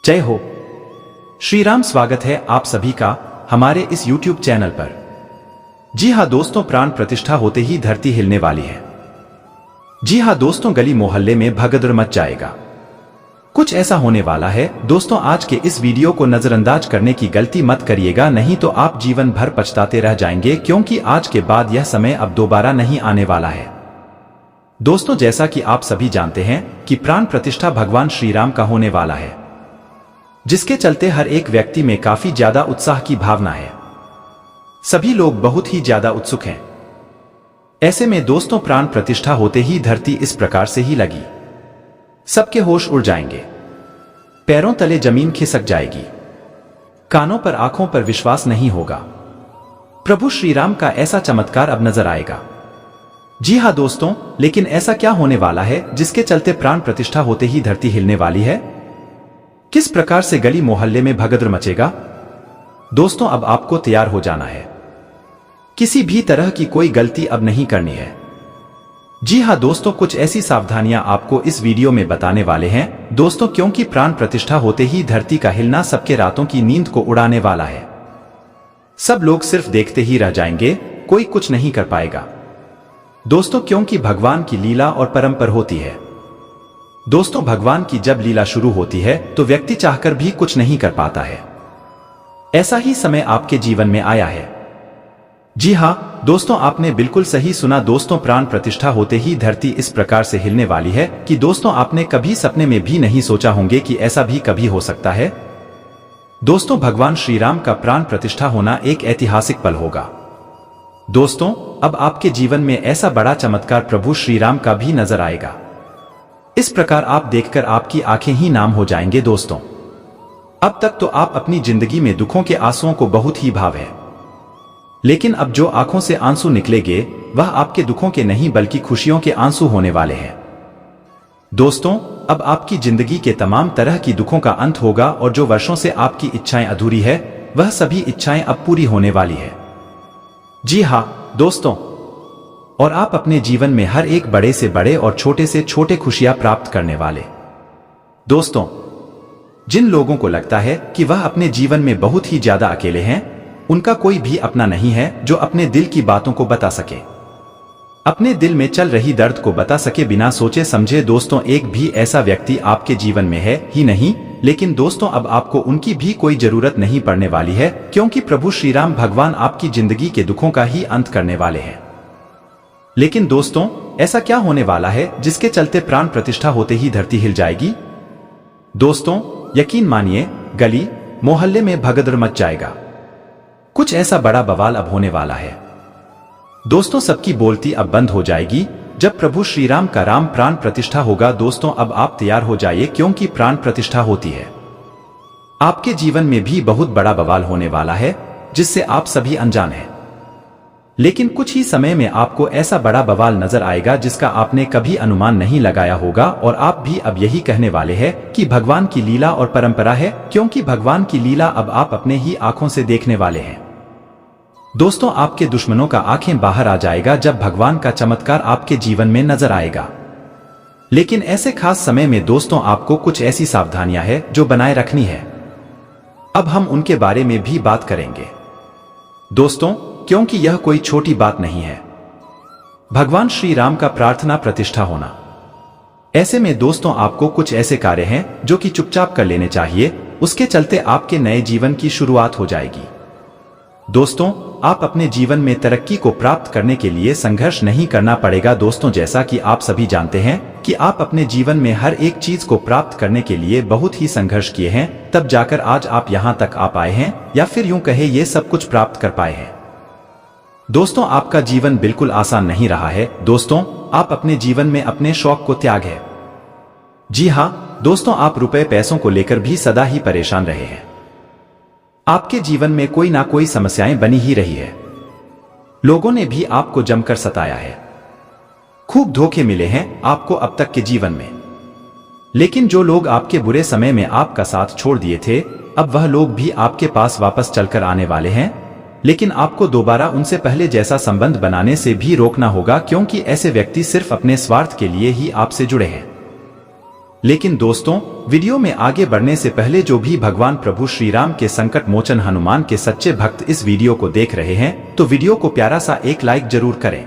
जय हो श्री राम। स्वागत है आप सभी का हमारे इस YouTube चैनल पर। जी हां दोस्तों, प्राण प्रतिष्ठा होते ही धरती हिलने वाली है। जी हां दोस्तों, गली मोहल्ले में भगदड़ मच जाएगा। कुछ ऐसा होने वाला है दोस्तों। आज के इस वीडियो को नजरअंदाज करने की गलती मत करिएगा, नहीं तो आप जीवन भर पछताते रह जाएंगे, क्योंकि आज के बाद यह समय अब दोबारा नहीं आने वाला है। दोस्तों, जैसा कि आप सभी जानते हैं कि प्राण प्रतिष्ठा भगवान श्री राम का होने वाला है, जिसके चलते हर एक व्यक्ति में काफी ज्यादा उत्साह की भावना है। सभी लोग बहुत ही ज्यादा उत्सुक हैं। ऐसे में दोस्तों, प्राण प्रतिष्ठा होते ही धरती इस प्रकार से ही लगी। सबके होश उड़ जाएंगे, पैरों तले जमीन खिसक जाएगी, कानों पर आंखों पर विश्वास नहीं होगा। प्रभु श्री राम का ऐसा चमत्कार अब नजर आएगा। जी हां दोस्तों, लेकिन ऐसा क्या होने वाला है जिसके चलते प्राण प्रतिष्ठा होते ही धरती हिलने वाली है? किस प्रकार से गली मोहल्ले में भगदड़ मचेगा? दोस्तों, अब आपको तैयार हो जाना है। किसी भी तरह की कोई गलती अब नहीं करनी है। जी हां दोस्तों, कुछ ऐसी सावधानियां आपको इस वीडियो में बताने वाले हैं दोस्तों, क्योंकि प्राण प्रतिष्ठा होते ही धरती का हिलना सबके रातों की नींद को उड़ाने वाला है। सब लोग सिर्फ देखते ही रह जाएंगे, कोई कुछ नहीं कर पाएगा दोस्तों, क्योंकि भगवान की लीला और परंपरा होती है। दोस्तों, भगवान की जब लीला शुरू होती है तो व्यक्ति चाहकर भी कुछ नहीं कर पाता है। ऐसा ही समय आपके जीवन में आया है। जी हां दोस्तों, आपने बिल्कुल सही सुना दोस्तों। प्राण प्रतिष्ठा होते ही धरती इस प्रकार से हिलने वाली है कि दोस्तों, आपने कभी सपने में भी नहीं सोचा होंगे कि ऐसा भी कभी हो सकता है। दोस्तों, भगवान श्री राम का प्राण प्रतिष्ठा होना एक ऐतिहासिक पल होगा। दोस्तों, अब आपके जीवन में ऐसा बड़ा चमत्कार प्रभु श्री राम का भी नजर आएगा। इस प्रकार आप देखकर आपकी आंखें ही नाम हो जाएंगे। दोस्तों, अब तक तो आप अपनी जिंदगी में दुखों के आंसुओं को बहुत ही भाव है, लेकिन अब जो आंखों से आंसू निकलेंगे वह आपके दुखों के नहीं बल्कि खुशियों के आंसू होने वाले हैं। दोस्तों, अब आपकी जिंदगी के तमाम तरह की दुखों का अंत होगा और जो वर्षों से आपकी इच्छाएं अधूरी है वह सभी इच्छाएं अब पूरी होने वाली है। जी हां दोस्तों, और आप अपने जीवन में हर एक बड़े से बड़े और छोटे से छोटे खुशियां प्राप्त करने वाले। दोस्तों, जिन लोगों को लगता है कि वह अपने जीवन में बहुत ही ज्यादा अकेले हैं, उनका कोई भी अपना नहीं है जो अपने दिल की बातों को बता सके, अपने दिल में चल रही दर्द को बता सके बिना सोचे समझे। दोस्तों, एक भी ऐसा व्यक्ति आपके जीवन में है ही नहीं, लेकिन दोस्तों अब आपको उनकी भी कोई जरूरत नहीं पड़ने वाली है, क्योंकि प्रभु श्री राम भगवान आपकी जिंदगी के दुखों का ही अंत करने वाले हैं। लेकिन दोस्तों, ऐसा क्या होने वाला है जिसके चलते प्राण प्रतिष्ठा होते ही धरती हिल जाएगी? दोस्तों, यकीन मानिए, गली मोहल्ले में भगदड़ मच जाएगा। कुछ ऐसा बड़ा बवाल अब होने वाला है। दोस्तों, सबकी बोलती अब बंद हो जाएगी जब प्रभु श्री राम का राम प्राण प्रतिष्ठा होगा। दोस्तों, अब आप तैयार हो जाइए, क्योंकि प्राण प्रतिष्ठा होती है। आपके जीवन में भी बहुत बड़ा बवाल होने वाला है जिससे आप सभी अनजान हैं, लेकिन कुछ ही समय में आपको ऐसा बड़ा बवाल नजर आएगा जिसका आपने कभी अनुमान नहीं लगाया होगा, और आप भी अब यही कहने वाले हैं कि भगवान की लीला और परंपरा है, क्योंकि भगवान की लीला अब आप अपने ही आंखों से देखने वाले हैं। दोस्तों, आपके दुश्मनों का आंखें बाहर आ जाएगा जब भगवान का चमत्कार आपके जीवन में नजर आएगा। लेकिन ऐसे खास समय में दोस्तों, आपको कुछ ऐसी सावधानियां हैं जो बनाए रखनी है। अब हम उनके बारे में भी बात करेंगे दोस्तों, क्योंकि यह कोई छोटी बात नहीं है। भगवान श्री राम का प्रार्थना प्रतिष्ठा होना। ऐसे में दोस्तों, आपको कुछ ऐसे कार्य हैं जो कि चुपचाप कर लेने चाहिए, उसके चलते आपके नए जीवन की शुरुआत हो जाएगी। दोस्तों, आप अपने जीवन में तरक्की को प्राप्त करने के लिए संघर्ष नहीं करना पड़ेगा। दोस्तों, जैसा कि आप सभी जानते हैं कि आप अपने जीवन में हर एक चीज को प्राप्त करने के लिए बहुत ही संघर्ष किए हैं, तब जाकर आज आप यहां तक आ पाए हैं, या फिर यूं कहे ये सब कुछ प्राप्त कर पाए हैं। दोस्तों, आपका जीवन बिल्कुल आसान नहीं रहा है। दोस्तों, आप अपने जीवन में अपने शौक को त्याग है। जी हां दोस्तों, आप रुपए पैसों को लेकर भी सदा ही परेशान रहे हैं। आपके जीवन में कोई ना कोई समस्याएं बनी ही रही है। लोगों ने भी आपको जमकर सताया है, खूब धोखे मिले हैं आपको अब तक के जीवन में। लेकिन जो लोग आपके बुरे समय में आपका साथ छोड़ दिए थे, अब वह लोग भी आपके पास वापस चलकर आने वाले हैं, लेकिन आपको दोबारा उनसे पहले जैसा संबंध बनाने से भी रोकना होगा, क्योंकि ऐसे व्यक्ति सिर्फ अपने स्वार्थ के लिए ही आपसे जुड़े हैं। लेकिन दोस्तों, वीडियो में आगे बढ़ने से पहले जो भी भगवान प्रभु श्री राम के संकट मोचन हनुमान के सच्चे भक्त इस वीडियो को देख रहे हैं तो वीडियो को प्यारा सा एक लाइक जरूर करें।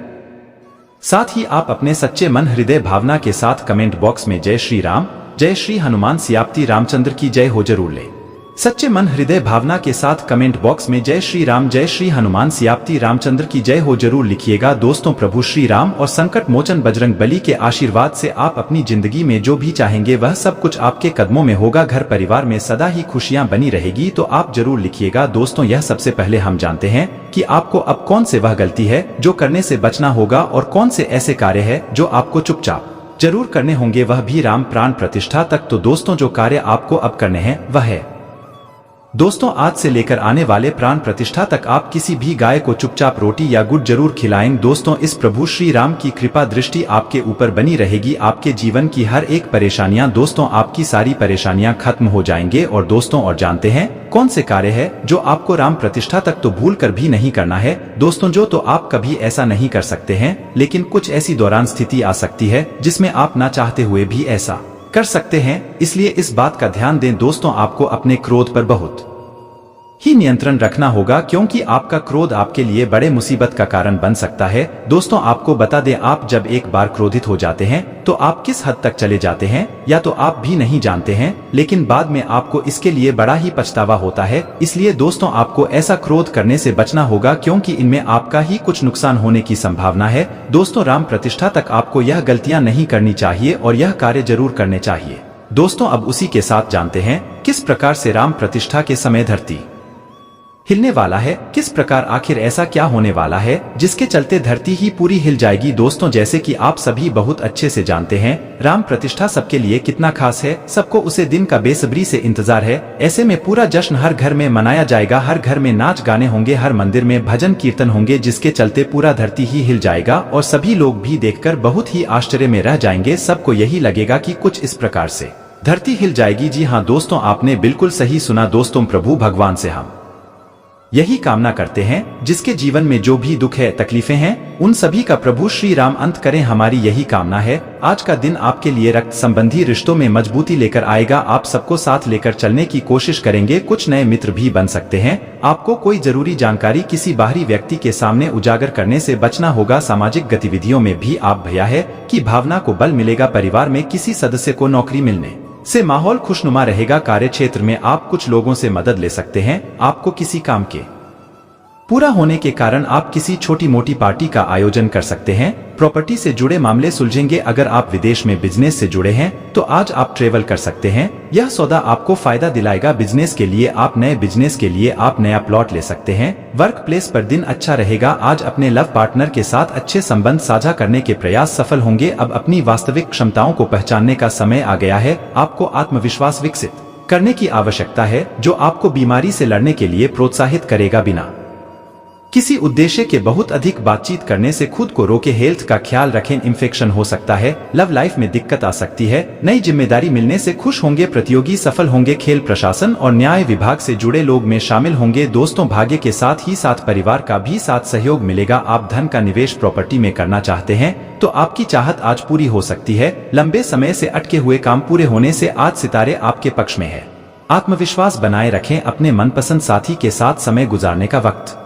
साथ ही आप अपने सच्चे मन हृदय भावना के साथ कमेंट बॉक्स में जय श्री राम, जय श्री हनुमान सियापति रामचंद्र की जय हो जरूर ले। सच्चे मन हृदय भावना के साथ कमेंट बॉक्स में जय श्री राम, जय श्री हनुमान सियापति रामचंद्र की जय हो जरूर लिखिएगा। दोस्तों, प्रभु श्री राम और संकट मोचन बजरंग बली के आशीर्वाद से आप अपनी जिंदगी में जो भी चाहेंगे वह सब कुछ आपके कदमों में होगा। घर परिवार में सदा ही खुशियां बनी रहेगी। तो आप जरूर लिखिएगा। दोस्तों, यह सबसे पहले हम जानते हैं कि आपको अब कौन से वह गलती है जो करने से बचना होगा और कौन से ऐसे कार्य है जो आपको चुपचाप जरूर करने होंगे, वह भी राम प्राण प्रतिष्ठा तक। तो दोस्तों, जो कार्य आपको अब करने हैं वह है दोस्तों, आज से लेकर आने वाले प्राण प्रतिष्ठा तक आप किसी भी गाय को चुपचाप रोटी या गुड़ जरूर खिलाएं। दोस्तों, इस प्रभु श्री राम की कृपा दृष्टि आपके ऊपर बनी रहेगी। आपके जीवन की हर एक परेशानियां, दोस्तों आपकी सारी परेशानियां खत्म हो जाएंगे। और दोस्तों, और जानते हैं कौन से कार्य है जो आपको राम प्रतिष्ठा तक तो भूल कर भी नहीं करना है। दोस्तों, जो तो आप कभी ऐसा नहीं कर सकते हैं, लेकिन कुछ ऐसी दौरान स्थिति आ सकती है जिसमें आप ना चाहते हुए भी ऐसा कर सकते हैं। इसलिए इस बात का ध्यान दें। दोस्तों, आपको अपने क्रोध पर बहुत ही नियंत्रण रखना होगा, क्योंकि आपका क्रोध आपके लिए बड़े मुसीबत का कारण बन सकता है। दोस्तों, आपको बता दें, आप जब एक बार क्रोधित हो जाते हैं तो आप किस हद तक चले जाते हैं या तो आप भी नहीं जानते हैं, लेकिन बाद में आपको इसके लिए बड़ा ही पछतावा होता है। इसलिए दोस्तों, आपको ऐसा क्रोध करने से बचना होगा, क्योंकि इनमें आपका ही कुछ नुकसान होने की संभावना है। दोस्तों, राम प्रतिष्ठा तक आपको यह गलतियां नहीं करनी चाहिए और यह कार्य जरूर करने चाहिए। दोस्तों, अब उसी के साथ जानते हैं किस प्रकार से राम प्रतिष्ठा के समय धरती हिलने वाला है, किस प्रकार आखिर ऐसा क्या होने वाला है जिसके चलते धरती ही पूरी हिल जाएगी। दोस्तों, जैसे कि आप सभी बहुत अच्छे से जानते हैं, राम प्रतिष्ठा सबके लिए कितना खास है। सबको उसे दिन का बेसब्री से इंतजार है। ऐसे में पूरा जश्न हर घर में मनाया जाएगा। हर घर में नाच गाने होंगे, हर मंदिर में भजन कीर्तन होंगे, जिसके चलते पूरा धरती ही हिल जाएगा और सभी लोग भी देखकर बहुत ही आश्चर्य में रह जाएंगे। सबको यही लगेगा कि कुछ इस प्रकार से धरती हिल जाएगी। जी हाँ दोस्तों, आपने बिल्कुल सही सुना। दोस्तों, प्रभु भगवान से हम यही कामना करते हैं, जिसके जीवन में जो भी दुख है, तकलीफें हैं, उन सभी का प्रभु श्री राम अंत करें। हमारी यही कामना है। आज का दिन आपके लिए रक्त संबंधी रिश्तों में मजबूती लेकर आएगा। आप सबको साथ लेकर चलने की कोशिश करेंगे। कुछ नए मित्र भी बन सकते हैं। आपको कोई जरूरी जानकारी किसी बाहरी व्यक्ति के सामने उजागर करने से बचना होगा। सामाजिक गतिविधियों में भी आप भैया है कि भावना को बल मिलेगा। परिवार में किसी सदस्य को नौकरी मिलने से माहौल खुशनुमा रहेगा। कार्य क्षेत्र में आप कुछ लोगों से मदद ले सकते हैं। आपको किसी काम के पूरा होने के कारण आप किसी छोटी मोटी पार्टी का आयोजन कर सकते हैं। प्रॉपर्टी से जुड़े मामले सुलझेंगे। अगर आप विदेश में बिजनेस से जुड़े हैं तो आज आप ट्रेवल कर सकते हैं। यह सौदा आपको फायदा दिलाएगा। बिजनेस के लिए आप नए बिजनेस के लिए आप नया प्लॉट ले सकते हैं। वर्क प्लेस पर दिन अच्छा रहेगा। आज अपने लव पार्टनर के साथ अच्छे संबंध साझा करने के प्रयास सफल होंगे। अब अपनी वास्तविक क्षमताओं को पहचानने का समय आ गया है। आपको आत्मविश्वास विकसित करने की आवश्यकता है, जो आपको बीमारी से लड़ने के लिए प्रोत्साहित करेगा। बिना किसी उद्देश्य के बहुत अधिक बातचीत करने से खुद को रोके। हेल्थ का ख्याल रखें, इन्फेक्शन हो सकता है। लव लाइफ में दिक्कत आ सकती है। नई जिम्मेदारी मिलने से खुश होंगे। प्रतियोगी सफल होंगे। खेल, प्रशासन और न्याय विभाग से जुड़े लोग में शामिल होंगे। दोस्तों, भाग्य के साथ ही साथ परिवार का भी साथ सहयोग मिलेगा। आप धन का निवेश प्रॉपर्टी में करना चाहते हैं तो आपकी चाहत आज पूरी हो सकती है। लंबे समय से अटके हुए काम पूरे होने से आज सितारे आपके पक्ष में है। आत्मविश्वास बनाए रखें। अपने मनपसंद साथी के साथ समय गुजारने का वक्त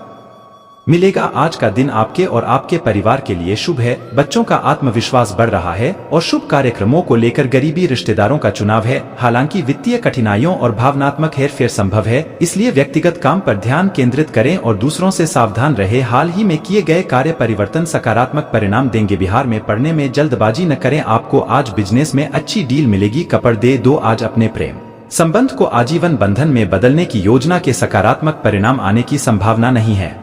मिलेगा। आज का दिन आपके और आपके परिवार के लिए शुभ है। बच्चों का आत्मविश्वास बढ़ रहा है और शुभ कार्यक्रमों को लेकर गरीबी रिश्तेदारों का चुनाव है। हालांकि वित्तीय कठिनाइयों और भावनात्मक हेरफेर संभव है, इसलिए व्यक्तिगत काम पर ध्यान केंद्रित करें और दूसरों से सावधान रहे। हाल ही में किए गए कार्य परिवर्तन सकारात्मक परिणाम देंगे। बिहार में पढ़ने में जल्दबाजी न करें। आपको आज बिजनेस में अच्छी डील मिलेगी। कपड़ दे दो। आज अपने प्रेम संबंध को आजीवन बंधन में बदलने की योजना के सकारात्मक परिणाम आने की संभावना नहीं है।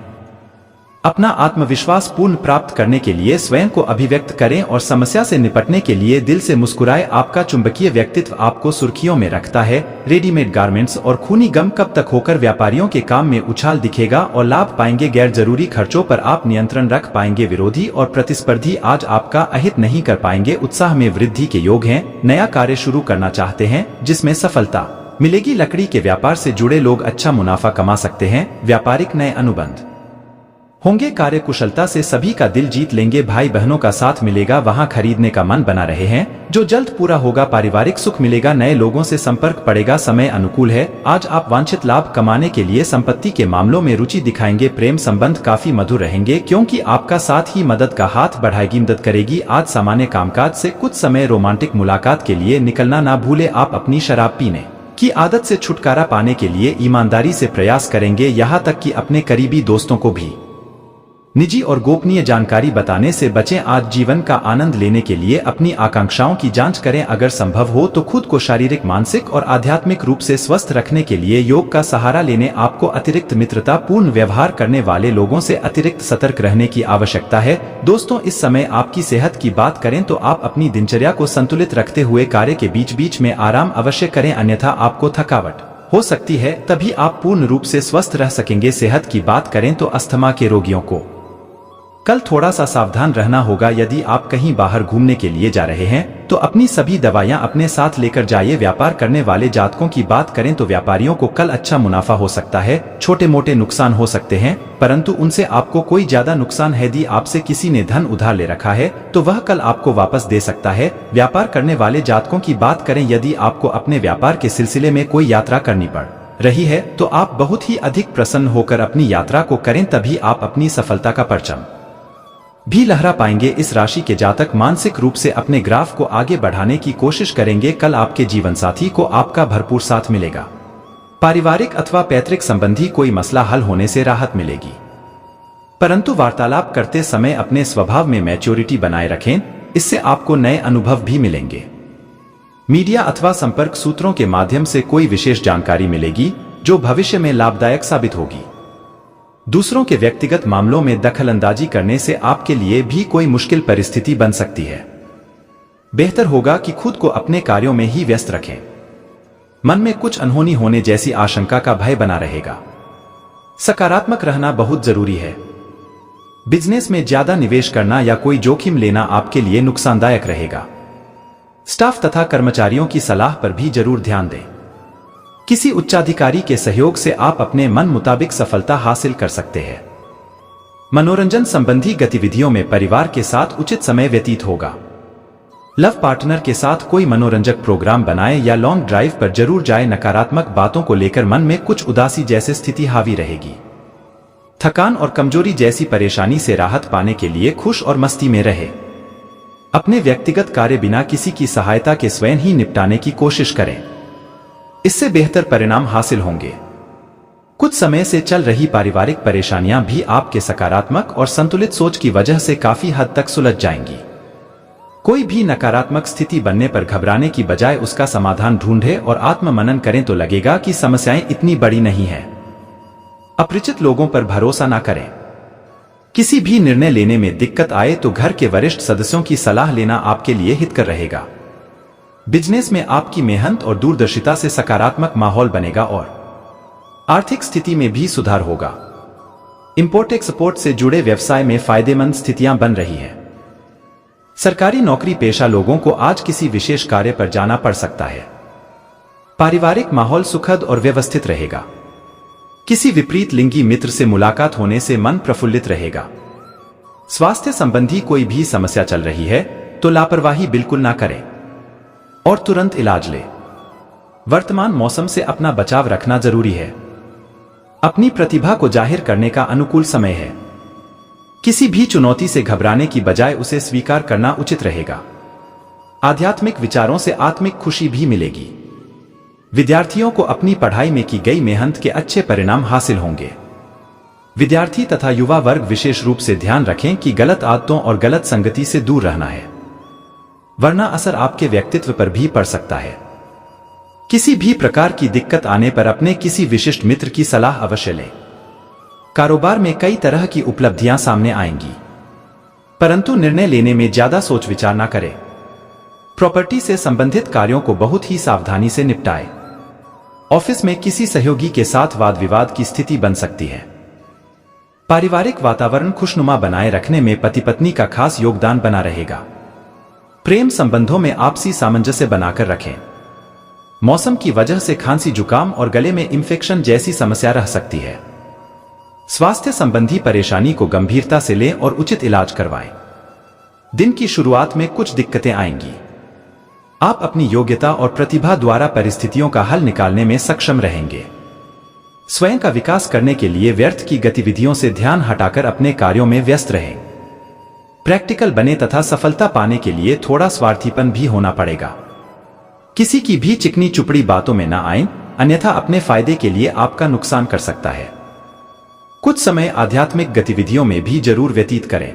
अपना आत्मविश्वास पूर्ण प्राप्त करने के लिए स्वयं को अभिव्यक्त करें और समस्या से निपटने के लिए दिल से मुस्कुराएं। आपका चुंबकीय व्यक्तित्व आपको सुर्खियों में रखता है। रेडीमेड गारमेंट्स और खूनी गम कब तक होकर व्यापारियों के काम में उछाल दिखेगा और लाभ पाएंगे। गैर जरूरी खर्चों पर आप नियंत्रण रख पाएंगे। विरोधी और प्रतिस्पर्धी आज आपका अहित नहीं कर पाएंगे। उत्साह में वृद्धि के योग हैं। नया कार्य शुरू करना चाहते हैं जिसमें सफलता मिलेगी। लकड़ी के व्यापार से जुड़े लोग अच्छा मुनाफा कमा सकते हैं। व्यापारिक नए अनुबंध होंगे कार्यकुशलता से सभी का दिल जीत लेंगे, भाई बहनों का साथ मिलेगा, वहां खरीदने का मन बना रहे हैं जो जल्द पूरा होगा, पारिवारिक सुख मिलेगा, नए लोगों से संपर्क पड़ेगा, समय अनुकूल है। आज आप वांछित लाभ कमाने के लिए संपत्ति के मामलों में रुचि दिखाएंगे, प्रेम संबंध काफी मधुर रहेंगे क्योंकि आपका साथ ही मदद का हाथ बढ़ाएगी, मदद करेगी। आज सामान्य कामकाज से कुछ समय रोमांटिक मुलाकात के लिए निकलना ना भूले। आप अपनी शराब पीने की आदत से छुटकारा पाने के लिए ईमानदारी से प्रयास करेंगे, यहाँ तक कि अपने करीबी दोस्तों को भी निजी और गोपनीय जानकारी बताने से बचें। आज जीवन का आनंद लेने के लिए अपनी आकांक्षाओं की जांच करें, अगर संभव हो तो खुद को शारीरिक, मानसिक और आध्यात्मिक रूप से स्वस्थ रखने के लिए योग का सहारा लेने आपको अतिरिक्त मित्रता पूर्ण व्यवहार करने वाले लोगों से अतिरिक्त सतर्क रहने की आवश्यकता है। दोस्तों, इस समय आपकी सेहत की बात करें तो आप अपनी दिनचर्या को संतुलित रखते हुए कार्य के बीच बीच में आराम अवश्य करें, अन्यथा आपको थकावट हो सकती है, तभी आप पूर्ण रूप से स्वस्थ रह सकेंगे। सेहत की बात करें तो अस्थमा के रोगियों को कल थोड़ा सा सावधान रहना होगा। यदि आप कहीं बाहर घूमने के लिए जा रहे हैं तो अपनी सभी दवाइयां अपने साथ लेकर जाइए। व्यापार करने वाले जातकों की बात करें तो व्यापारियों को कल अच्छा मुनाफा हो सकता है, छोटे मोटे नुकसान हो सकते हैं परंतु उनसे आपको कोई ज्यादा नुकसान है। यदि आपसे किसी ने धन उधार ले रखा है तो वह कल आपको वापस दे सकता है। व्यापार करने वाले जातकों की बात करें, यदि आपको अपने व्यापार के सिलसिले में कोई यात्रा करनी पड़ रही है तो आप बहुत ही अधिक प्रसन्न होकर अपनी यात्रा को करें, तभी आप अपनी सफलता का परचम भी लहरा पाएंगे। इस राशि के जातक मानसिक रूप से अपने ग्राफ को आगे बढ़ाने की कोशिश करेंगे। कल आपके जीवन साथी को आपका भरपूर साथ मिलेगा। पारिवारिक अथवा पैतृक संबंधी कोई मसला हल होने से राहत मिलेगी, परंतु वार्तालाप करते समय अपने स्वभाव में मैच्योरिटी बनाए रखें, इससे आपको नए अनुभव भी मिलेंगे। मीडिया अथवा संपर्क सूत्रों के माध्यम से कोई विशेष जानकारी मिलेगी जो भविष्य में लाभदायक साबित होगी। दूसरों के व्यक्तिगत मामलों में दखलंदाजी करने से आपके लिए भी कोई मुश्किल परिस्थिति बन सकती है। बेहतर होगा कि खुद को अपने कार्यों में ही व्यस्त रखें। मन में कुछ अनहोनी होने जैसी आशंका का भय बना रहेगा। सकारात्मक रहना बहुत जरूरी है। बिजनेस में ज्यादा निवेश करना या कोई जोखिम लेना आपके लिए नुकसानदायक रहेगा। स्टाफ तथा कर्मचारियों की सलाह पर भी जरूर ध्यान दें। किसी उच्चाधिकारी के सहयोग से आप अपने मन मुताबिक सफलता हासिल कर सकते हैं। मनोरंजन संबंधी गतिविधियों में परिवार के साथ उचित समय व्यतीत होगा। लव पार्टनर के साथ कोई मनोरंजक प्रोग्राम बनाएं या लॉन्ग ड्राइव पर जरूर जाएं। नकारात्मक बातों को लेकर मन में कुछ उदासी जैसी स्थिति हावी रहेगी। थकान और कमजोरी जैसी परेशानी से राहत पाने के लिए खुश और मस्ती में रहे। अपने व्यक्तिगत कार्य बिना किसी की सहायता के स्वयं ही निपटाने की कोशिश करें, इससे बेहतर परिणाम हासिल होंगे। कुछ समय से चल रही पारिवारिक परेशानियां भी आपके सकारात्मक और संतुलित सोच की वजह से काफी हद तक सुलझ जाएंगी। कोई भी नकारात्मक स्थिति बनने पर घबराने की बजाय उसका समाधान ढूंढें और आत्ममनन करें तो लगेगा कि समस्याएं इतनी बड़ी नहीं है। अपरिचित लोगों पर भरोसा ना करें। किसी भी निर्णय लेने में दिक्कत आए तो घर के वरिष्ठ सदस्यों की सलाह लेना आपके लिए हितकर रहेगा। बिजनेस में आपकी मेहनत और दूरदर्शिता से सकारात्मक माहौल बनेगा और आर्थिक स्थिति में भी सुधार होगा। इंपोर्ट एक्सपोर्ट से जुड़े व्यवसाय में फायदेमंद स्थितियां बन रही हैं। सरकारी नौकरी पेशा लोगों को आज किसी विशेष कार्य पर जाना पड़ सकता है। पारिवारिक माहौल सुखद और व्यवस्थित रहेगा। किसी विपरीत लिंगी मित्र से मुलाकात होने से मन प्रफुल्लित रहेगा। स्वास्थ्य संबंधी कोई भी समस्या चल रही है तो लापरवाही बिल्कुल ना करें और तुरंत इलाज ले। वर्तमान मौसम से अपना बचाव रखना जरूरी है। अपनी प्रतिभा को जाहिर करने का अनुकूल समय है। किसी भी चुनौती से घबराने की बजाय उसे स्वीकार करना उचित रहेगा। आध्यात्मिक विचारों से आत्मिक खुशी भी मिलेगी। विद्यार्थियों को अपनी पढ़ाई में की गई मेहनत के अच्छे परिणाम हासिल होंगे। विद्यार्थी तथा युवा वर्ग विशेष रूप से ध्यान रखें कि गलत आदतों और गलत संगति से दूर रहना है, वरना असर आपके व्यक्तित्व पर भी पड़ सकता है। किसी भी प्रकार की दिक्कत आने पर अपने किसी विशिष्ट मित्र की सलाह अवश्य लें। कारोबार में कई तरह की उपलब्धियां सामने आएंगी, परंतु निर्णय लेने में ज्यादा सोच विचार ना करें। प्रॉपर्टी से संबंधित कार्यों को बहुत ही सावधानी से निपटाएं। ऑफिस में किसी सहयोगी के साथ वाद विवाद की स्थिति बन सकती है। पारिवारिक वातावरण खुशनुमा बनाए रखने में पति पत्नी का खास योगदान बना रहेगा। प्रेम संबंधों में आपसी सामंजस्य बनाकर रखें। मौसम की वजह से खांसी, जुकाम और गले में इंफेक्शन जैसी समस्या रह सकती है। स्वास्थ्य संबंधी परेशानी को गंभीरता से लें और उचित इलाज करवाएं। दिन की शुरुआत में कुछ दिक्कतें आएंगी। आप अपनी योग्यता और प्रतिभा द्वारा परिस्थितियों का हल निकालने में सक्षम रहेंगे। स्वयं का विकास करने के लिए व्यर्थ की गतिविधियों से ध्यान हटाकर अपने कार्यों में व्यस्त रहें। प्रैक्टिकल बने तथा सफलता पाने के लिए थोड़ा स्वार्थीपन भी होना पड़ेगा। किसी की भी चिकनी चुपड़ी बातों में न आए, अन्यथा अपने फायदे के लिए आपका नुकसान कर सकता है। कुछ समय आध्यात्मिक गतिविधियों में भी जरूर व्यतीत करें।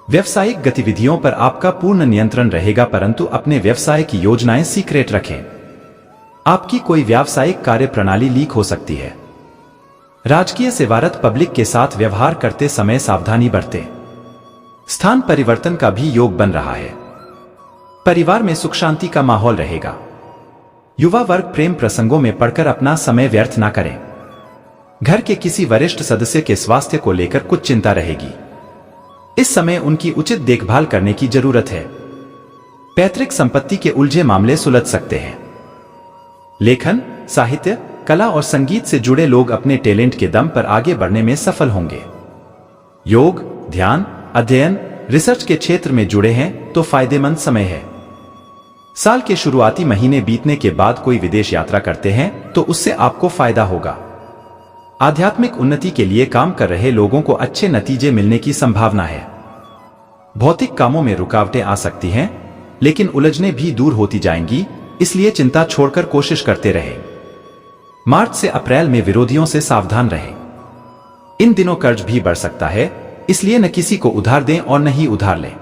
व्यवसायिक गतिविधियों पर आपका पूर्ण नियंत्रण रहेगा, परंतु अपने व्यवसाय की योजनाएं सीक्रेट रखें। आपकी कोई व्यावसायिक कार्य प्रणाली लीक हो सकती है। राजकीय सेवारत पब्लिक के साथ व्यवहार करते समय सावधानी बरतें। स्थान परिवर्तन का भी योग बन रहा है। परिवार में सुख शांति का माहौल रहेगा। युवा वर्ग प्रेम प्रसंगों में पड़कर अपना समय व्यर्थ ना करें। घर के किसी वरिष्ठ सदस्य के स्वास्थ्य को लेकर कुछ चिंता रहेगी। इस समय उनकी उचित देखभाल करने की जरूरत है। पैतृक संपत्ति के उलझे मामले सुलझ सकते हैं। लेखन, साहित्य, कला और संगीत से जुड़े लोग अपने टैलेंट के दम पर आगे बढ़ने में सफल होंगे। योग, ध्यान, अध्ययन, रिसर्च के क्षेत्र में जुड़े हैं तो फायदेमंद समय है। साल के शुरुआती महीने बीतने के बाद कोई विदेश यात्रा करते हैं तो उससे आपको फायदा होगा। आध्यात्मिक उन्नति के लिए काम कर रहे लोगों को अच्छे नतीजे मिलने की संभावना है। भौतिक कामों में रुकावटें आ सकती हैं, लेकिन उलझनें भी दूर होती जाएंगी, इसलिए चिंता छोड़कर कोशिश करते रहें। मार्च से अप्रैल में विरोधियों से सावधान रहें। इन दिनों कर्ज भी बढ़ सकता है, इसलिए न किसी को उधार दें और न ही उधार लें।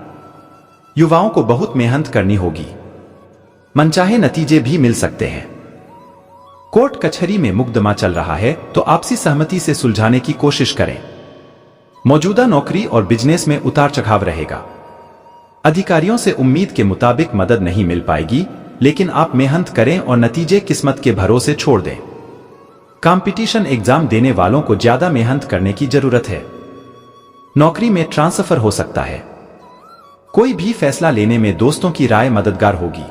युवाओं को बहुत मेहनत करनी होगी। मनचाहे नतीजे भी मिल सकते हैं। कोर्ट कचहरी में मुकदमा चल रहा है तो आपसी सहमति से सुलझाने की कोशिश करें। मौजूदा नौकरी और बिजनेस में उतार चढ़ाव रहेगा। अधिकारियों से उम्मीद के मुताबिक मदद नहीं मिल पाएगी, लेकिन आप मेहनत करें और नतीजे किस्मत के भरोसे छोड़ दें। कंपटीशन एग्जाम देने वालों को ज्यादा मेहनत करने की जरूरत है। नौकरी में ट्रांसफर हो सकता है। कोई भी फैसला लेने में दोस्तों की राय मददगार होगी।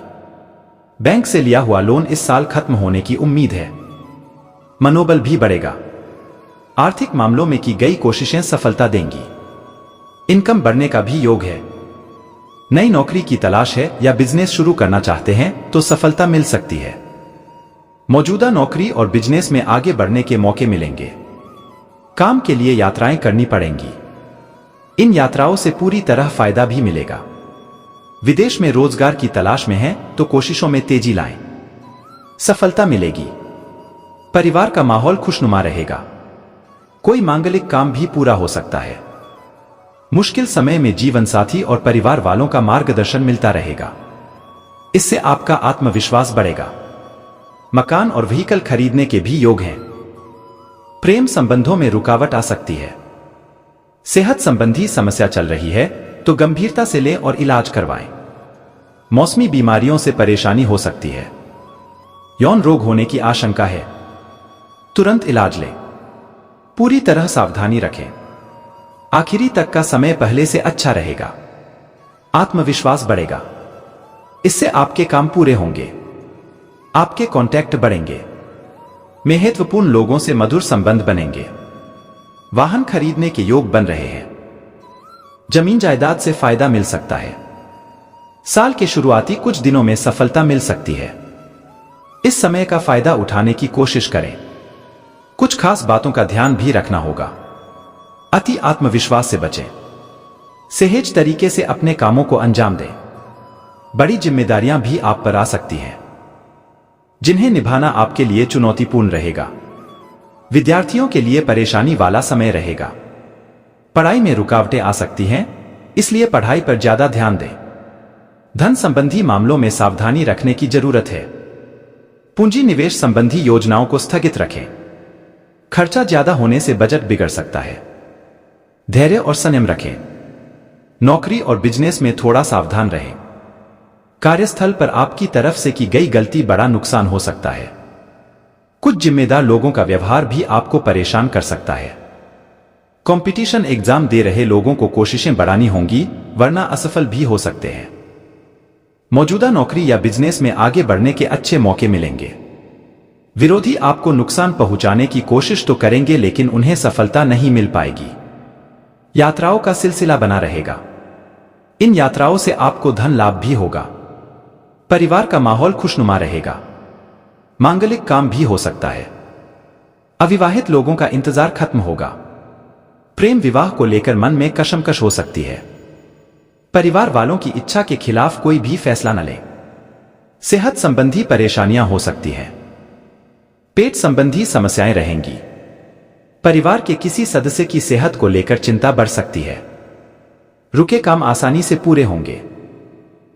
बैंक से लिया हुआ लोन इस साल खत्म होने की उम्मीद है। मनोबल भी बढ़ेगा। आर्थिक मामलों में की गई कोशिशें सफलता देंगी। इनकम बढ़ने का भी योग है। नई नौकरी की तलाश है या बिजनेस शुरू करना चाहते हैं तो सफलता मिल सकती है। मौजूदा नौकरी और बिजनेस में आगे बढ़ने के मौके मिलेंगे। काम के लिए यात्राएं करनी पड़ेंगी। इन यात्राओं से पूरी तरह फायदा भी मिलेगा। विदेश में रोजगार की तलाश में हैं तो कोशिशों में तेजी लाएं। सफलता मिलेगी। परिवार का माहौल खुशनुमा रहेगा। कोई मांगलिक काम भी पूरा हो सकता है। मुश्किल समय में जीवन साथी और परिवार वालों का मार्गदर्शन मिलता रहेगा। इससे आपका आत्मविश्वास बढ़ेगा। मकान और व्हीकल खरीदने के भी योग हैं। प्रेम संबंधों में रुकावट आ सकती है। सेहत संबंधी समस्या चल रही है तो गंभीरता से लें और इलाज करवाएं। मौसमी बीमारियों से परेशानी हो सकती है। यौन रोग होने की आशंका है। तुरंत इलाज लें। पूरी तरह सावधानी रखें। आखिरी तक का समय पहले से अच्छा रहेगा। आत्मविश्वास बढ़ेगा। इससे आपके काम पूरे होंगे। आपके कॉन्टैक्ट बढ़ेंगे। महत्वपूर्ण लोगों से मधुर संबंध बनेंगे। वाहन खरीदने के योग बन रहे हैं। जमीन जायदाद से फायदा मिल सकता है। साल के शुरुआती कुछ दिनों में सफलता मिल सकती है। इस समय का फायदा उठाने की कोशिश करें। कुछ खास बातों का ध्यान भी रखना होगा। अति आत्मविश्वास से बचें। सहज तरीके से अपने कामों को अंजाम दें। बड़ी जिम्मेदारियां भी आप पर आ सकती हैं, जिन्हें निभाना आपके लिए चुनौतीपूर्ण रहेगा। विद्यार्थियों के लिए परेशानी वाला समय रहेगा। पढ़ाई में रुकावटें आ सकती हैं, इसलिए पढ़ाई पर ज्यादा ध्यान दें। धन संबंधी मामलों में सावधानी रखने की जरूरत है। पूंजी निवेश संबंधी योजनाओं को स्थगित रखें। खर्चा ज्यादा होने से बजट बिगड़ सकता है। धैर्य और संयम रखें। नौकरी और बिजनेस में थोड़ा सावधान रहें। कार्यस्थल पर आपकी तरफ से की गई गलती बड़ा नुकसान हो सकता है। कुछ जिम्मेदार लोगों का व्यवहार भी आपको परेशान कर सकता है। कंपटीशन एग्जाम दे रहे लोगों को कोशिशें बढ़ानी होंगी, वरना असफल भी हो सकते हैं। मौजूदा नौकरी या बिजनेस में आगे बढ़ने के अच्छे मौके मिलेंगे। विरोधी आपको नुकसान पहुंचाने की कोशिश तो करेंगे लेकिन उन्हें सफलता नहीं मिल पाएगी। यात्राओं का सिलसिला बना रहेगा। इन यात्राओं से आपको धन लाभ भी होगा। परिवार का माहौल खुशनुमा रहेगा। मांगलिक काम भी हो सकता है। अविवाहित लोगों का इंतजार खत्म होगा। प्रेम विवाह को लेकर मन में कशमकश हो सकती है। परिवार वालों की इच्छा के खिलाफ कोई भी फैसला न ले। सेहत संबंधी परेशानियां हो सकती हैं। पेट संबंधी समस्याएं रहेंगी। परिवार के किसी सदस्य की सेहत को लेकर चिंता बढ़ सकती है। रुके काम आसानी से पूरे होंगे।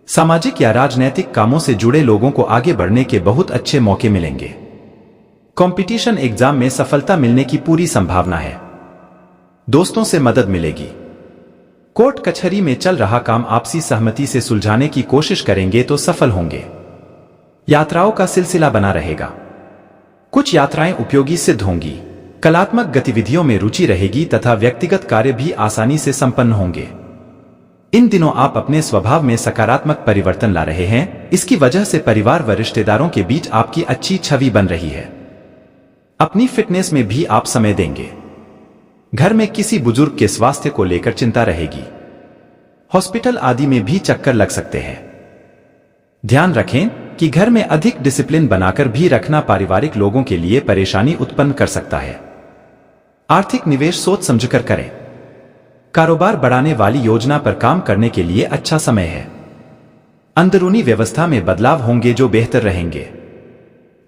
सामाजिक या राजनैतिक कामों से जुड़े लोगों को आगे बढ़ने के बहुत अच्छे मौके मिलेंगे। कंपटीशन एग्जाम में सफलता मिलने की पूरी संभावना है। दोस्तों से मदद मिलेगी। कोर्ट कचहरी में चल रहा काम आपसी सहमति से सुलझाने की कोशिश करेंगे तो सफल होंगे। यात्राओं का सिलसिला बना रहेगा। कुछ यात्राएं उपयोगी सिद्ध होंगी। कलात्मक गतिविधियों में रुचि रहेगी तथा व्यक्तिगत कार्य भी आसानी से संपन्न होंगे। इन दिनों आप अपने स्वभाव में सकारात्मक परिवर्तन ला रहे हैं। इसकी वजह से परिवार व रिश्तेदारों के बीच आपकी अच्छी छवि बन रही है। अपनी फिटनेस में भी आप समय देंगे। घर में किसी बुजुर्ग के स्वास्थ्य को लेकर चिंता रहेगी। हॉस्पिटल आदि में भी चक्कर लग सकते हैं। ध्यान रखें कि घर में अधिक डिसिप्लिन बनाकर भी रखना पारिवारिक लोगों के लिए परेशानी उत्पन्न कर सकता है। आर्थिक निवेश सोच समझकर करें। कारोबार बढ़ाने वाली योजना पर काम करने के लिए अच्छा समय है। अंदरूनी व्यवस्था में बदलाव होंगे जो बेहतर रहेंगे।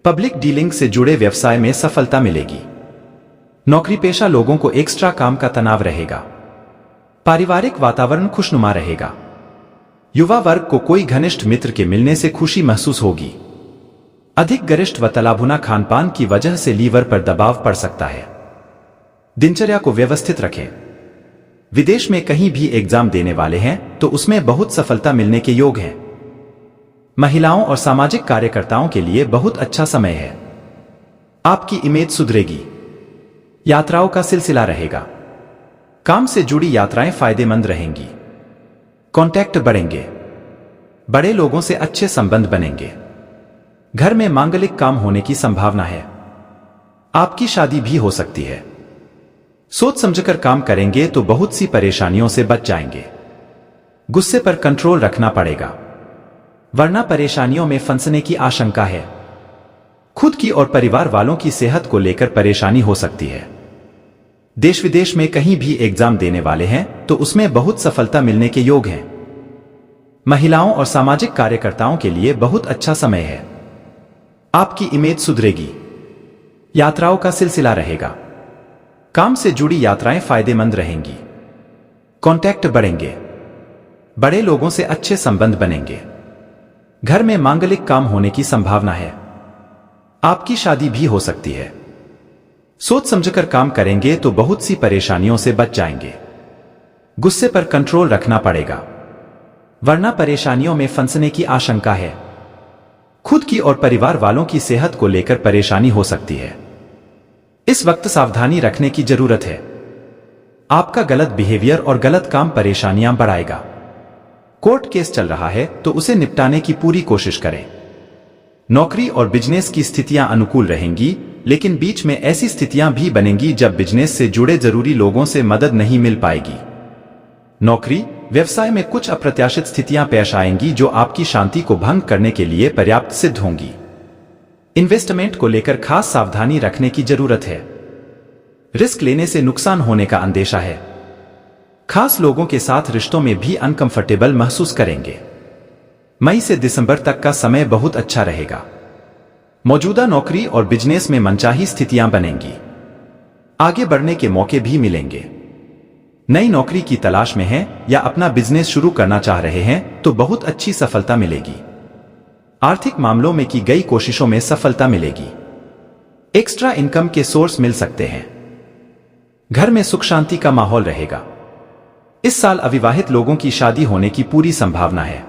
पब्लिक डीलिंग से जुड़े व्यवसाय में सफलता मिलेगी। नौकरी पेशा लोगों को एक्स्ट्रा काम का तनाव रहेगा। पारिवारिक वातावरण खुशनुमा रहेगा। युवा वर्ग को कोई घनिष्ठ मित्र के मिलने से खुशी महसूस होगी। अधिक गरिष्ठ व तलाभुना खानपान की वजह से लीवर पर दबाव पड़ सकता है। दिनचर्या को व्यवस्थित रखें। विदेश में कहीं भी एग्जाम देने वाले हैं तो उसमें बहुत सफलता मिलने के योग हैं। महिलाओं और सामाजिक कार्यकर्ताओं के लिए बहुत अच्छा समय है। आपकी इमेज सुधरेगी। यात्राओं का सिलसिला रहेगा। काम से जुड़ी यात्राएं फायदेमंद रहेंगी। कॉन्टैक्ट बढ़ेंगे। बड़े लोगों से अच्छे संबंध बनेंगे। घर में मांगलिक काम होने की संभावना है। आपकी शादी भी हो सकती है। सोच समझकर काम करेंगे तो बहुत सी परेशानियों से बच जाएंगे। गुस्से पर कंट्रोल रखना पड़ेगा, वरना परेशानियों में फंसने की आशंका है। खुद की और परिवार वालों की सेहत को लेकर परेशानी हो सकती है। देश विदेश में कहीं भी एग्जाम देने वाले हैं तो उसमें बहुत सफलता मिलने के योग हैं। महिलाओं और सामाजिक कार्यकर्ताओं के लिए बहुत अच्छा समय है। आपकी इमेज सुधरेगी। यात्राओं का सिलसिला रहेगा। काम से जुड़ी यात्राएं फायदेमंद रहेंगी। कॉन्टैक्ट बढ़ेंगे। बड़े लोगों से अच्छे संबंध बनेंगे। घर में मांगलिक काम होने की संभावना है। आपकी शादी भी हो सकती है। सोच समझकर काम करेंगे तो बहुत सी परेशानियों से बच जाएंगे। गुस्से पर कंट्रोल रखना पड़ेगा, वरना परेशानियों में फंसने की आशंका है। खुद की और परिवार वालों की सेहत को लेकर परेशानी हो सकती है। इस वक्त सावधानी रखने की जरूरत है। आपका गलत बिहेवियर और गलत काम परेशानियां बढ़ाएगा। कोर्ट केस चल रहा है तो उसे निपटाने की पूरी कोशिश करें। नौकरी और बिजनेस की स्थितियां अनुकूल रहेंगी, लेकिन बीच में ऐसी स्थितियां भी बनेंगी जब बिजनेस से जुड़े जरूरी लोगों से मदद नहीं मिल पाएगी। नौकरी व्यवसाय में कुछ अप्रत्याशित स्थितियां पेश आएंगी जो आपकी शांति को भंग करने के लिए पर्याप्त सिद्ध होंगी। इन्वेस्टमेंट को लेकर खास सावधानी रखने की जरूरत है। रिस्क लेने से नुकसान होने का अंदेशा है। खास लोगों के साथ रिश्तों में भी अनकंफर्टेबल महसूस करेंगे। मई से दिसंबर तक का समय बहुत अच्छा रहेगा। मौजूदा नौकरी और बिजनेस में मनचाही स्थितियां बनेंगी। आगे बढ़ने के मौके भी मिलेंगे। नई नौकरी की तलाश में हैं या अपना बिजनेस शुरू करना चाह रहे हैं तो बहुत अच्छी सफलता मिलेगी। आर्थिक मामलों में की गई कोशिशों में सफलता मिलेगी। एक्स्ट्रा इनकम के सोर्स मिल सकते हैं। घर में सुख शांति का माहौल रहेगा। इस साल अविवाहित लोगों की शादी होने की पूरी संभावना है।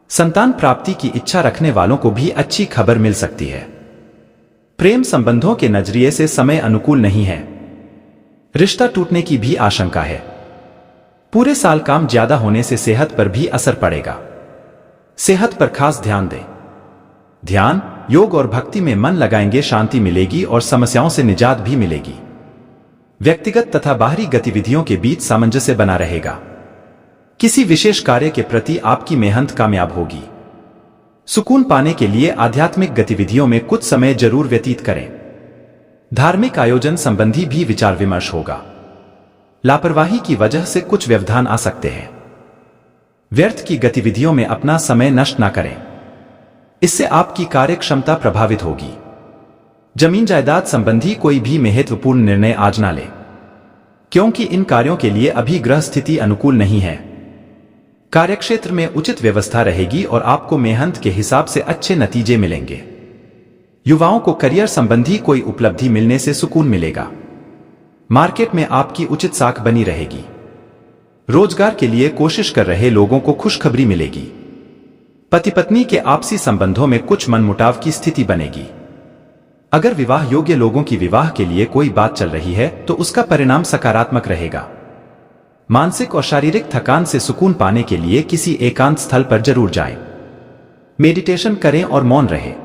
संतान प्राप्ति की इच्छा रखने वालों को भी अच्छी खबर मिल सकती है। प्रेम संबंधों के नजरिए से समय अनुकूल नहीं है। रिश्ता टूटने की भी आशंका है। पूरे साल काम ज्यादा होने से सेहत पर भी असर पड़ेगा। सेहत पर खास ध्यान दें। ध्यान योग और भक्ति में मन लगाएंगे, शांति मिलेगी और समस्याओं से निजात भी मिलेगी। व्यक्तिगत तथा बाहरी गतिविधियों के बीच सामंजस्य बना रहेगा। किसी विशेष कार्य के प्रति आपकी मेहनत कामयाब होगी। सुकून पाने के लिए आध्यात्मिक गतिविधियों में कुछ समय जरूर व्यतीत करें। धार्मिक आयोजन संबंधी भी विचार विमर्श होगा। लापरवाही की वजह से कुछ व्यवधान आ सकते हैं। व्यर्थ की गतिविधियों में अपना समय नष्ट न करें, इससे आपकी कार्य क्षमता प्रभावित होगी। जमीन जायदाद संबंधी कोई भी महत्वपूर्ण निर्णय आज ना लें, क्योंकि इन कार्यों के लिए अभी ग्रह स्थिति अनुकूल नहीं है। कार्यक्षेत्र में उचित व्यवस्था रहेगी और आपको मेहनत के हिसाब से अच्छे नतीजे मिलेंगे। युवाओं को करियर संबंधी कोई उपलब्धि मिलने से सुकून मिलेगा। मार्केट में आपकी उचित साख बनी रहेगी। रोजगार के लिए कोशिश कर रहे लोगों को खुशखबरी मिलेगी। पति पत्नी के आपसी संबंधों में कुछ मनमुटाव की स्थिति बनेगी। अगर विवाह योग्य लोगों की विवाह के लिए कोई बात चल रही है तो उसका परिणाम सकारात्मक रहेगा। मानसिक और शारीरिक थकान से सुकून पाने के लिए किसी एकांत स्थल पर जरूर जाएं। मेडिटेशन करें और मौन रहें।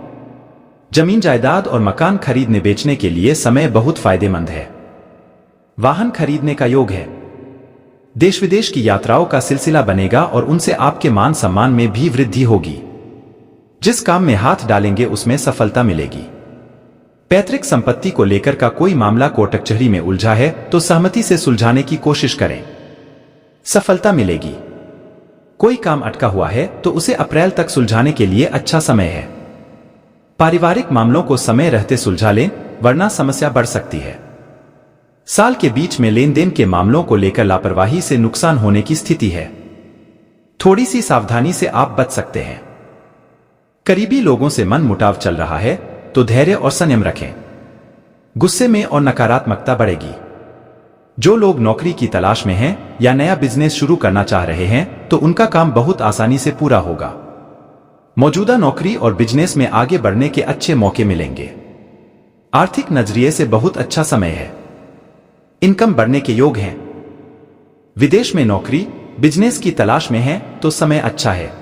जमीन जायदाद और मकान खरीदने बेचने के लिए समय बहुत फायदेमंद है। वाहन खरीदने का योग है। देश विदेश की यात्राओं का सिलसिला बनेगा और उनसे आपके मान सम्मान में भी वृद्धि होगी। जिस काम में हाथ डालेंगे उसमें सफलता मिलेगी। पैतृक संपत्ति को लेकर का कोई मामला कोर्ट कचहरी में उलझा है तो सहमति से सुलझाने की कोशिश करें, सफलता मिलेगी। कोई काम अटका हुआ है तो उसे अप्रैल तक सुलझाने के लिए अच्छा समय है। पारिवारिक मामलों को समय रहते सुलझा लें, वरना समस्या बढ़ सकती है। साल के बीच में लेन देन के मामलों को लेकर लापरवाही से नुकसान होने की स्थिति है। थोड़ी सी सावधानी से आप बच सकते हैं। करीबी लोगों से मन मुटाव चल रहा है तो धैर्य और संयम रखें। गुस्से में और नकारात्मकता बढ़ेगी। जो लोग नौकरी की तलाश में हैं या नया बिजनेस शुरू करना चाह रहे हैं तो उनका काम बहुत आसानी से पूरा होगा। मौजूदा नौकरी और बिजनेस में आगे बढ़ने के अच्छे मौके मिलेंगे। आर्थिक नजरिए से बहुत अच्छा समय है। इनकम बढ़ने के योग हैं। विदेश में नौकरी बिजनेस की तलाश में है तो समय अच्छा है।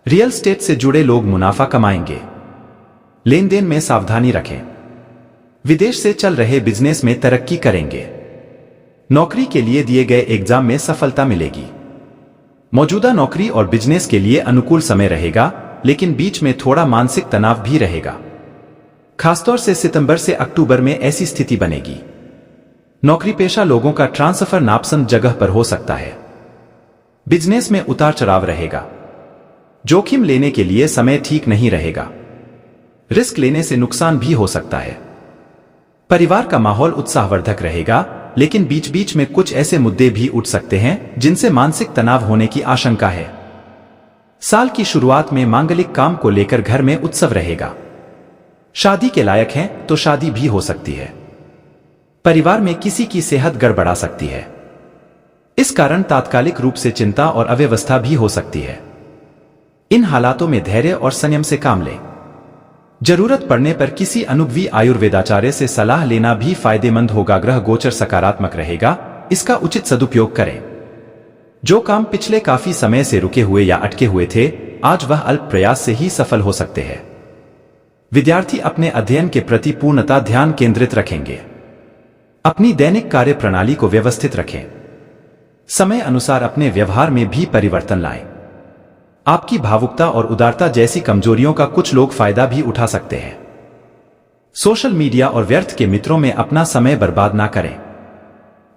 रियल एस्टेट से जुड़े लोग मुनाफा कमाएंगे। लेन देन में सावधानी रखें। विदेश से चल रहे बिजनेस में तरक्की करेंगे। नौकरी के लिए दिए गए एग्जाम में सफलता मिलेगी। मौजूदा नौकरी और बिजनेस के लिए अनुकूल समय रहेगा, लेकिन बीच में थोड़ा मानसिक तनाव भी रहेगा। खासतौर से सितंबर से अक्टूबर में ऐसी स्थिति बनेगी। नौकरी पेशा लोगों का ट्रांसफर नापसंद जगह पर हो सकता है। बिजनेस में उतार चढ़ाव रहेगा। जोखिम लेने के लिए समय ठीक नहीं रहेगा। रिस्क लेने से नुकसान भी हो सकता है। परिवार का माहौल उत्साहवर्धक रहेगा, लेकिन बीच बीच में कुछ ऐसे मुद्दे भी उठ सकते हैं जिनसे मानसिक तनाव होने की आशंका है। साल की शुरुआत में मांगलिक काम को लेकर घर में उत्सव रहेगा। शादी के लायक हैं तो शादी भी हो सकती है। परिवार में किसी की सेहत गड़बड़ा सकती है। इस कारण तात्कालिक रूप से चिंता और अव्यवस्था भी हो सकती है। इन हालातों में धैर्य और संयम से काम लें। जरूरत पड़ने पर किसी अनुभवी आयुर्वेदाचार्य से सलाह लेना भी फायदेमंद होगा। ग्रह गोचर सकारात्मक रहेगा, इसका उचित सदुपयोग करें। जो काम पिछले काफी समय से रुके हुए या अटके हुए थे, आज वह अल्प प्रयास से ही सफल हो सकते हैं। विद्यार्थी अपने अध्ययन के प्रति पूर्णतः ध्यान केंद्रित रखेंगे। अपनी दैनिक कार्य प्रणाली को व्यवस्थित रखें। समय अनुसार अपने व्यवहार में भी परिवर्तन लाएं। आपकी भावुकता और उदारता जैसी कमजोरियों का कुछ लोग फायदा भी उठा सकते हैं। सोशल मीडिया और व्यर्थ के मित्रों में अपना समय बर्बाद ना करें।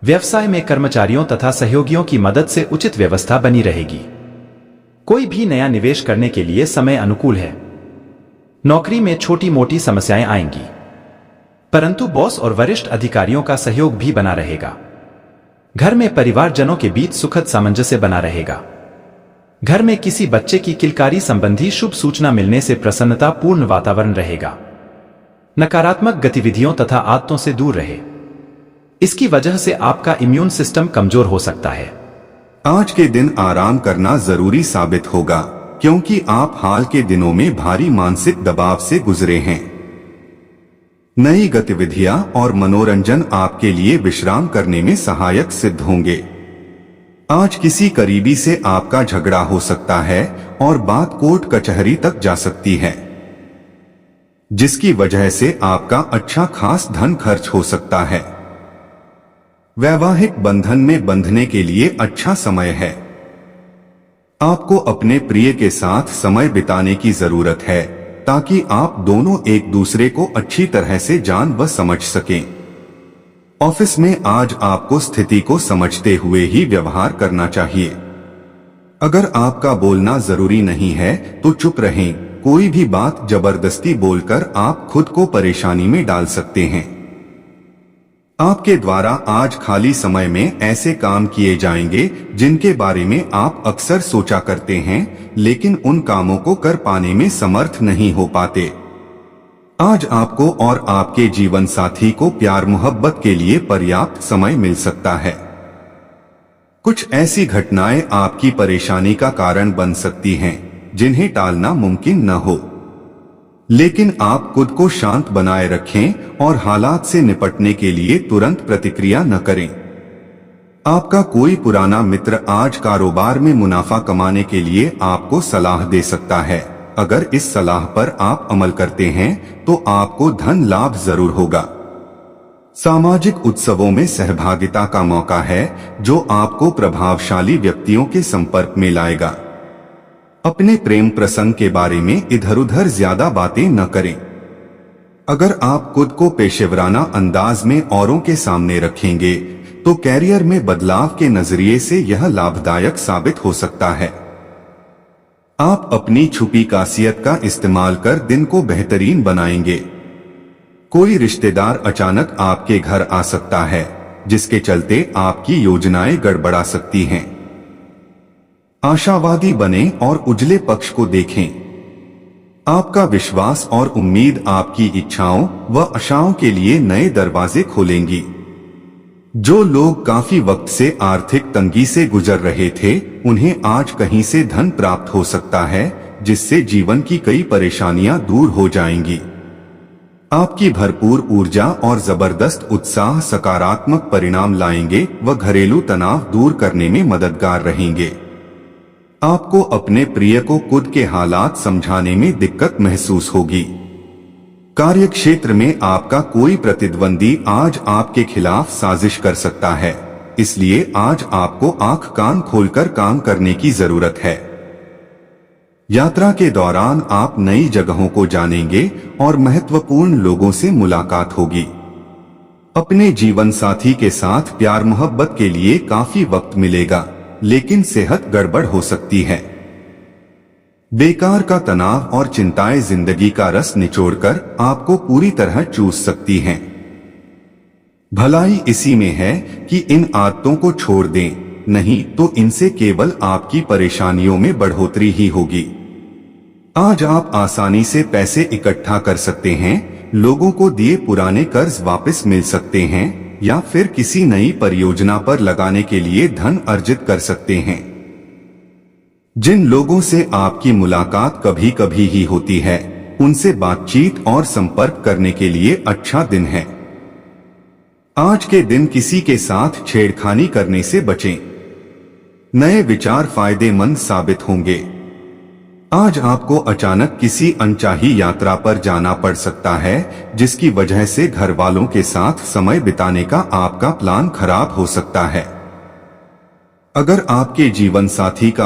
व्यवसाय में कर्मचारियों तथा सहयोगियों की मदद से उचित व्यवस्था बनी रहेगी। कोई भी नया निवेश करने के लिए समय अनुकूल है। नौकरी में छोटी मोटी समस्याएं आएंगी, परंतु बॉस और वरिष्ठ अधिकारियों का सहयोग भी बना रहेगा। घर में परिवारजनों के बीच सुखद सामंजस्य बना रहेगा। घर में किसी बच्चे की किलकारी संबंधी शुभ सूचना मिलने से प्रसन्नता पूर्ण वातावरण रहेगा। नकारात्मक गतिविधियों तथा आदतों से दूर रहे। इसकी वजह से आपका इम्यून सिस्टम कमजोर हो सकता है। आज के दिन आराम करना जरूरी साबित होगा, क्योंकि आप हाल के दिनों में भारी मानसिक दबाव से गुजरे हैं। नई गतिविधियां और मनोरंजन आपके लिए विश्राम करने में सहायक सिद्ध होंगे। आज किसी करीबी से आपका झगड़ा हो सकता है और बात कोर्ट कचहरी तक जा सकती है। जिसकी वजह से आपका अच्छा खास धन खर्च हो सकता है। वैवाहिक बंधन में बंधने के लिए अच्छा समय है। आपको अपने प्रिय के साथ समय बिताने की जरूरत है ताकि आप दोनों एक दूसरे को अच्छी तरह से जान व समझ सकें। ऑफिस में आज आपको स्थिति को समझते हुए ही व्यवहार करना चाहिए। अगर आपका बोलना जरूरी नहीं है तो चुप रहें। कोई भी बात जबरदस्ती बोलकर आप खुद को परेशानी में डाल सकते हैं। आपके द्वारा आज खाली समय में ऐसे काम किए जाएंगे जिनके बारे में आप अक्सर सोचा करते हैं, लेकिन उन कामों को कर पाने में समर्थ नहीं हो पाते। आज आपको और आपके जीवन साथी को प्यार मोहब्बत के लिए पर्याप्त समय मिल सकता है। कुछ ऐसी घटनाएं आपकी परेशानी का कारण बन सकती हैं जिन्हें टालना मुमकिन न हो, लेकिन आप खुद को शांत बनाए रखें और हालात से निपटने के लिए तुरंत प्रतिक्रिया न करें। आपका कोई पुराना मित्र आज कारोबार में मुनाफा कमाने के लिए आपको सलाह दे सकता है। अगर इस सलाह पर आप अमल करते हैं तो आपको धन लाभ जरूर होगा। सामाजिक उत्सवों में सहभागिता का मौका है जो आपको प्रभावशाली व्यक्तियों के संपर्क में लाएगा। अपने प्रेम प्रसंग के बारे में इधर उधर ज्यादा बातें न करें। अगर आप खुद को पेशेवराना अंदाज में औरों के सामने रखेंगे तो कैरियर में बदलाव के नजरिए से यह लाभदायक साबित हो सकता है। आप अपनी छुपी खासियत का इस्तेमाल कर दिन को बेहतरीन बनाएंगे। कोई रिश्तेदार अचानक आपके घर आ सकता है जिसके चलते आपकी योजनाएं गड़बड़ा सकती हैं। आशावादी बने और उजले पक्ष को देखें। आपका विश्वास और उम्मीद आपकी इच्छाओं व आशाओं के लिए नए दरवाजे खोलेंगी। जो लोग काफी वक्त से आर्थिक तंगी से गुजर रहे थे, उन्हें आज कहीं से धन प्राप्त हो सकता है जिससे जीवन की कई परेशानियां दूर हो जाएंगी। आपकी भरपूर ऊर्जा और जबरदस्त उत्साह सकारात्मक परिणाम लाएंगे व घरेलू तनाव दूर करने में मददगार रहेंगे। आपको अपने प्रिय को खुद के हालात समझाने में दिक्कत महसूस होगी। कार्यक्षेत्र में आपका कोई प्रतिद्वंदी आज आपके खिलाफ साजिश कर सकता है, इसलिए आज आपको आंख कान खोलकर काम करने की जरूरत है। यात्रा के दौरान आप नई जगहों को जानेंगे और महत्वपूर्ण लोगों से मुलाकात होगी। अपने जीवन साथी के साथ प्यार मोहब्बत के लिए काफी वक्त मिलेगा, लेकिन सेहत गड़बड़ हो सकती है। बेकार का तनाव और चिंताएं जिंदगी का रस निचोड़कर आपको पूरी तरह चूस सकती हैं। भलाई इसी में है कि इन आदतों को छोड़ दें, नहीं तो इनसे केवल आपकी परेशानियों में बढ़ोतरी ही होगी। आज आप आसानी से पैसे इकट्ठा कर सकते हैं, लोगों को दिए पुराने कर्ज वापस मिल सकते हैं या फिर किसी नई परियोजना पर लगाने के लिए धन अर्जित कर सकते हैं। जिन लोगों से आपकी मुलाकात कभी कभी ही होती है, उनसे बातचीत और संपर्क करने के लिए अच्छा दिन है। आज के दिन किसी के साथ छेड़खानी करने से बचें। नए विचार फायदेमंद साबित होंगे। आज आपको अचानक किसी अनचाही यात्रा पर जाना पड़ सकता है, जिसकी वजह से घर वालों के साथ समय बिताने का आपका प्लान खराब हो सकता है। अगर आपके जीवन साथी का